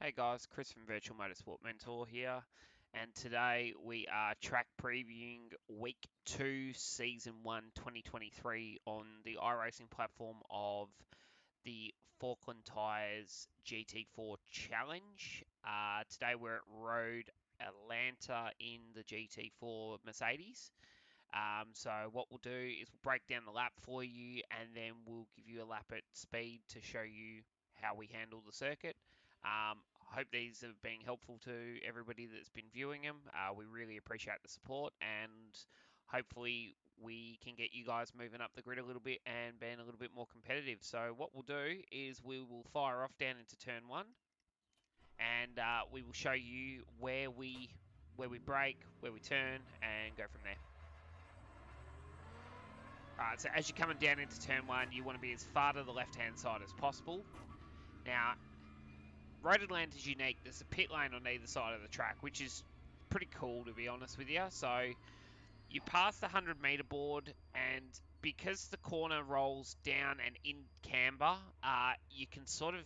Hey guys, Chris from Virtual Motorsport Mentor here, and today we are track previewing Week 2, Season 1, 2023 on the iRacing platform of the Falken Tyres GT4 Challenge. Today we're at Road Atlanta in the GT4 Mercedes. So what we'll do is we'll break down the lap for you, and then we'll give you a lap at speed to show you how we handle the circuit. Hope these have been helpful to everybody that's been viewing them. We really appreciate the support, and hopefully we can get you guys moving up the grid a little bit and being a little bit more competitive. So what we'll do is we will fire off down into turn one, and we will show you where we brake, where we turn, and go from there. Alright, so as you're coming down into turn one, you want to be as far to the left-hand side as possible. Now, Road Atlanta is unique. There's a pit lane on either side of the track, which is pretty cool, to be honest with you. So, you pass the 100-meter board, and because the corner rolls down and in camber, you can sort of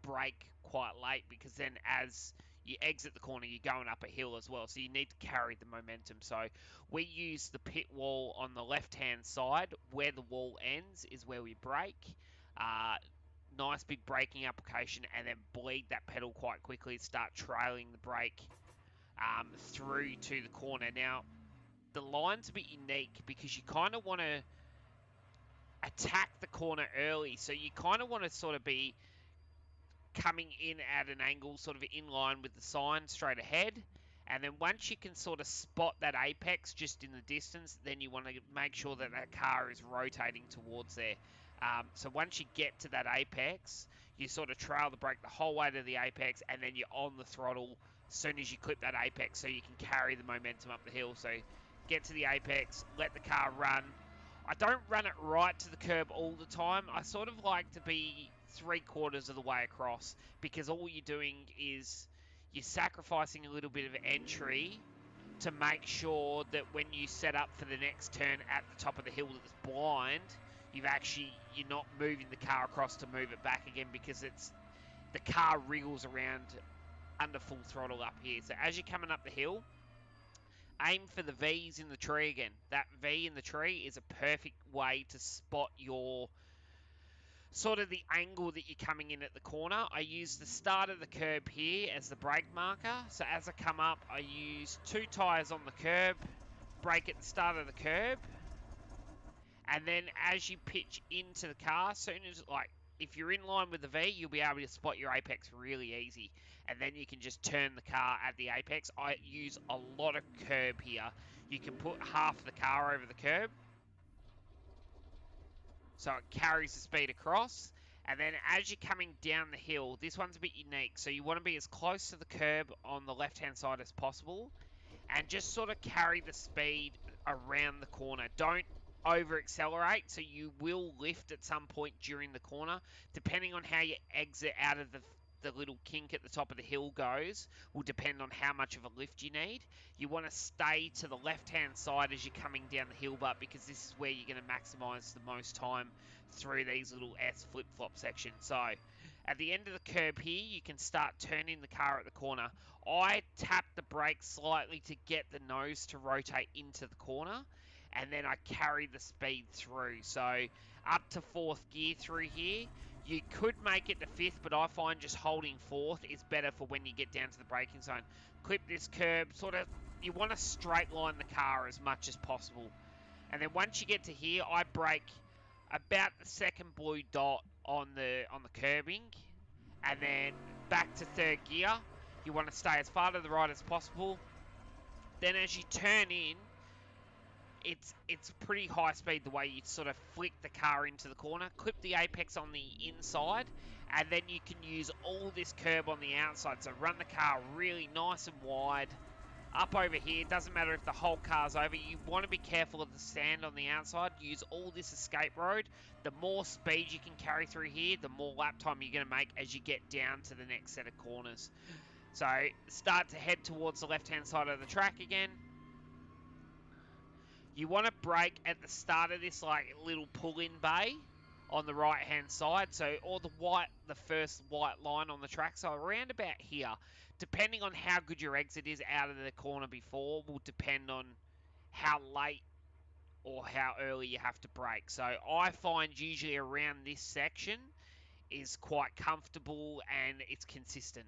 brake quite late, because then as you exit the corner, you're going up a hill as well, so you need to carry the momentum. So we use the pit wall on the left hand side. Where the wall ends is where we brake. Nice big braking application, and then bleed that pedal quite quickly, start trailing the brake through to the corner. Now the line's a bit unique because you kind of want to attack the corner early, so you kind of want to sort of be coming in at an angle sort of in line with the sign straight ahead. And then once you can sort of spot that apex just in the distance, then you want to make sure that that car is rotating towards there. So once you get to that apex, you sort of trail the brake the whole way to the apex, and then you're on the throttle as soon as you clip that apex, so you can carry the momentum up the hill. So get to the apex, let the car run. I don't run it right to the curb all the time. I sort of like to be 3/4 of the way across, because all you're doing is you're sacrificing a little bit of entry to make sure that when you set up for the next turn at the top of the hill that's blind, you're not moving the car across to move it back again, because the car wriggles around under full throttle up here. So as you're coming up the hill, aim for the V's in the tree again. That V in the tree is a perfect way to spot your sort of the angle that you're coming in at the corner. I use the start of the curb here as the brake marker. So as I come up, I use 2 tyres on the curb, brake at the start of the curb, and then as you pitch into the car, soon as, like, if you're in line with the V, you'll be able to spot your apex really easy, and then you can just turn the car at the apex. I use a lot of curb here. You can put half the car over the curb, so it carries the speed across. And then as you're coming down the hill, this one's a bit unique, so you want to be as close to the curb on the left hand side as possible, and just sort of carry the speed around the corner. Don't over accelerate, so you will lift at some point during the corner. Depending on how you exit out of the little kink at the top of the hill goes, will depend on how much of a lift you need. You want to stay to the left hand side as you're coming down the hill, but because this is where you're going to maximize the most time through these little S flip-flop sections. So at the end of the curb here, you can start turning the car at the corner. I tap the brake slightly to get the nose to rotate into the corner, and then I carry the speed through. So up to 4th gear through here. You could make it to 5th, but I find just holding 4th is better for when you get down to the braking zone. Clip this curb, sort of, you want to straight line the car as much as possible. And then once you get to here, I brake about the 2nd blue dot on the curbing, and then back to 3rd gear. You want to stay as far to the right as possible. Then as you turn in, it's pretty high speed the way you sort of flick the car into the corner. Clip the apex on the inside, and then you can use all this curb on the outside. So run the car really nice and wide. Up over here, doesn't matter if the whole car's over, you want to be careful of the sand on the outside. Use all this escape road. The more speed you can carry through here, the more lap time you're going to make as you get down to the next set of corners. So start to head towards the left-hand side of the track again. You want to brake at the start of this like little pull-in bay on the right hand side, so or the first white line on the track, so around about here. Depending on how good your exit is out of the corner before will depend on how late or how early you have to brake. So I find usually around this section is quite comfortable and it's consistent.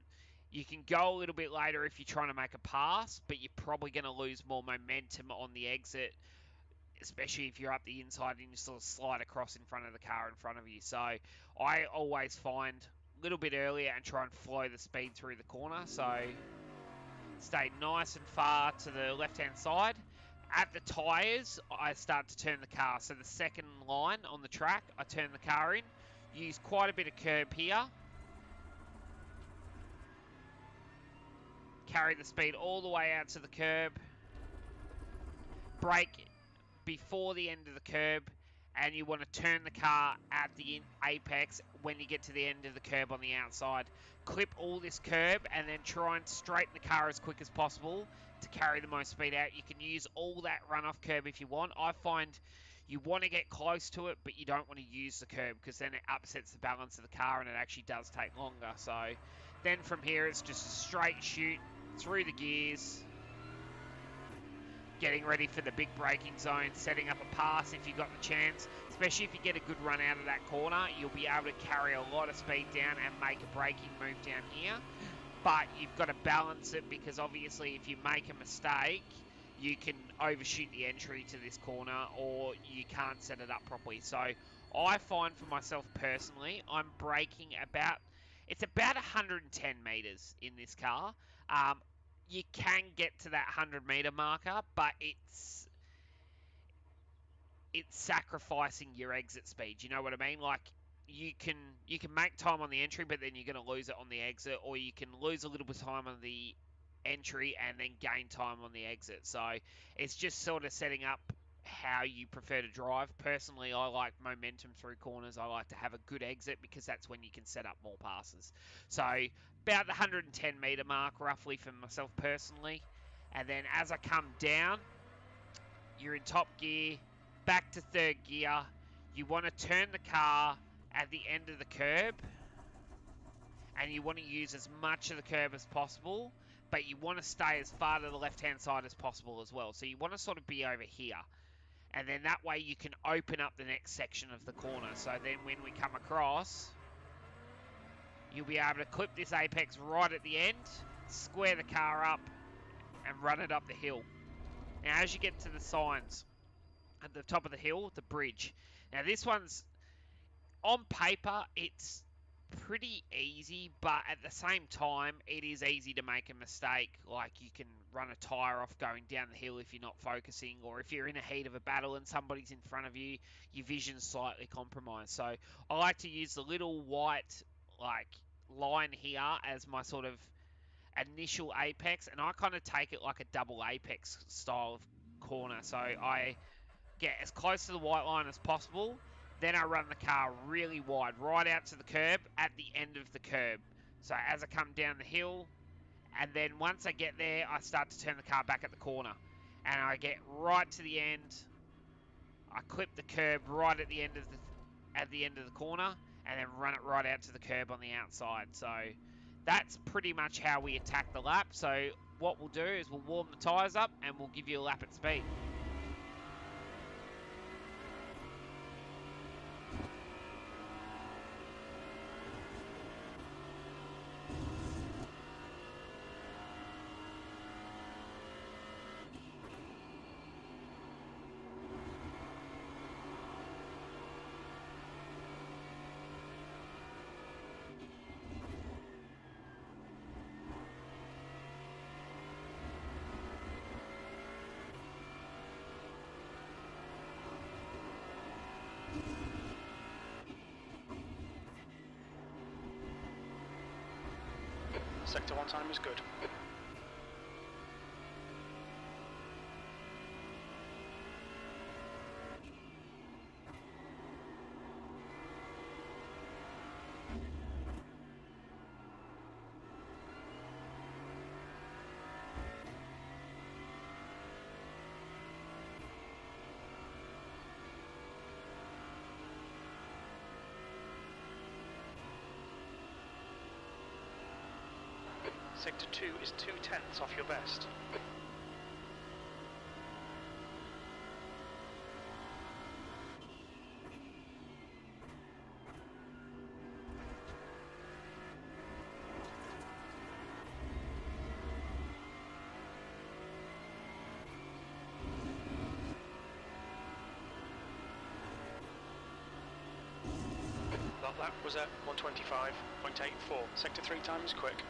You can go a little bit later if you're trying to make a pass, but you're probably going to lose more momentum on the exit, especially if you're up the inside and you sort of slide across in front of the car in front of you. So I always find a little bit earlier and try and flow the speed through the corner. So stay nice and far to the left-hand side. At the tyres, I start to turn the car. So the second line on the track, I turn the car in. Use quite a bit of curb here. Carry the speed all the way out to the curb. Brake before the end of the curb, and you want to turn the car at the apex when you get to the end of the curb on the outside. Clip all this curb and then try and straighten the car as quick as possible to carry the most speed out. You can use all that runoff curb if you want. I find you want to get close to it, but you don't want to use the curb because then it upsets the balance of the car and it actually does take longer. So then from here it's just a straight shoot through the gears, getting ready for the big braking zone, setting up a pass if you've got the chance. Especially if you get a good run out of that corner, you'll be able to carry a lot of speed down and make a braking move down here. But you've got to balance it because obviously if you make a mistake, you can overshoot the entry to this corner or you can't set it up properly. So I find for myself personally, I'm braking it's about 110 meters in this car. You can get to that 100-meter marker, but it's sacrificing your exit speed. You know what I mean? Like you can make time on the entry, but then you're going to lose it on the exit, or you can lose a little bit of time on the entry and then gain time on the exit. So it's just sort of setting up how you prefer to drive. Personally, I like momentum through corners. I like to have a good exit because that's when you can set up more passes. So about the 110 meter mark roughly for myself personally. And then as I come down, you're in top gear, back to third gear. You want to turn the car at the end of the curb, and you want to use as much of the curb as possible, but you want to stay as far to the left-hand side as possible as well. So you want to sort of be over here, and then that way you can open up the next section of the corner. So then when we come across, you'll be able to clip this apex right at the end, square the car up, and run it up the hill. Now, as you get to the signs at the top of the hill, the bridge. Now, this one's, on paper, it's pretty easy, but at the same time, it is easy to make a mistake. Like, you can run a tyre off going down the hill if you're not focusing, or if you're in a heat of a battle and somebody's in front of you, your vision's slightly compromised. So, I like to use the little white, like, line here as my sort of initial apex, and I kind of take it like a double apex style of corner. So I get as close to the white line as possible, then I run the car really wide, right out to the curb at the end of the curb. So as I come down the hill, and then once I get there, I start to turn the car back at the corner, and I get right to the end. I clip the curb right at the end of the corner, and then run it right out to the curb on the outside. So that's pretty much how we attack the lap. So what we'll do is we'll warm the tyres up and we'll give you a lap at speed. Sector 1 time is good. Sector 2 is 0.2 off your best. That lap was at 125.84. Sector 3 time is quick.